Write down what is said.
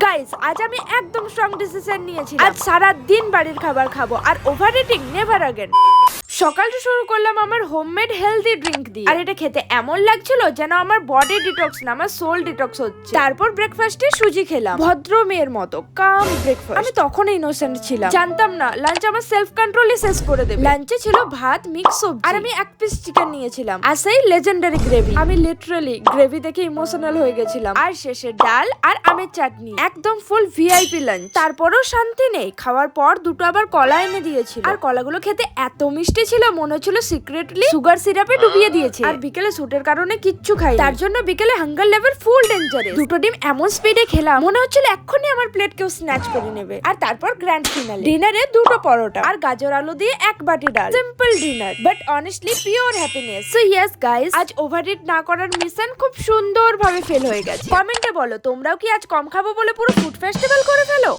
Guys, আজ আমি একদম স্ট্রং ডিসিশন নিয়েছি। আজ সারা দিন বাড়ির খাবার খাবো আর ওভার ইটিং নেভার अगेन। সকালটা শুরু করলাম আমার হোমমেড হেলদি ড্রিঙ্ক দিয়ে, আর এটা খেতে এমন লাগছিল যেন আমার বডি ডিটক্স না, আমার সোল ডিটক্স হচ্ছে। তারপর ব্রেকফাস্টে সুজি খেলাম, ভদ্র মেয়ের মতো কাম ব্রেকফাস্ট। আমি তখন ইনোসেন্ট ছিলাম, জানতাম না লাঞ্চ আমার সেলফ কন্ট্রোলই শেষ করে দেবে। লাঞ্চে ছিল ভাত, মিক্স সবজি, আর আমি এক পিস চিকেন নিয়েছিলাম, আর সেই লেজেন্ডারি গ্রেভি। আমি লিটারালি গ্রেভি দেখে ইমোশনাল হয়ে গেছিলাম। আর শেষে ডাল আর আমের চাটনি, একদম ফুল ভিআইপি লাঞ্চ। তারপরেও শান্তি নেই, খাওয়ার পর দুটো আবার কলা এনে দিয়েছিল, আর কলাগুলো খেতে এত মিষ্টি ছিল মনে হচ্ছিল সিক্রেটলি সুগার সিরাপে ডুবিয়ে দিয়েছে। আর বিকেলে শুটের কারণে কিচ্ছু খাই, তার জন্য বিকেলে হাঙ্গার লেভেল ফুল ডেঞ্জারাস। দুটো ডিম এমন স্পিডে খেলাম মনে হচ্ছিল এক্ষুনি আমার প্লেট কেউ স্ন্যাচ করে নেবে। আর তারপর গ্র্যান্ড ফিনালে ডিনারে দুটো পরোটা আর গাজর আলু দিয়ে এক বাটি ডাল। Simple dinner but honestly pure happiness. So yes guys, আজ ওভারইট না করার মিশন খুব সুন্দরভাবে ফেল হয়ে গেছে। কমেন্টে বলো তোমরাও কি আজ কম খাবো বলে পুরো ফুড ফেস্টিভ্যাল করে ফেলো।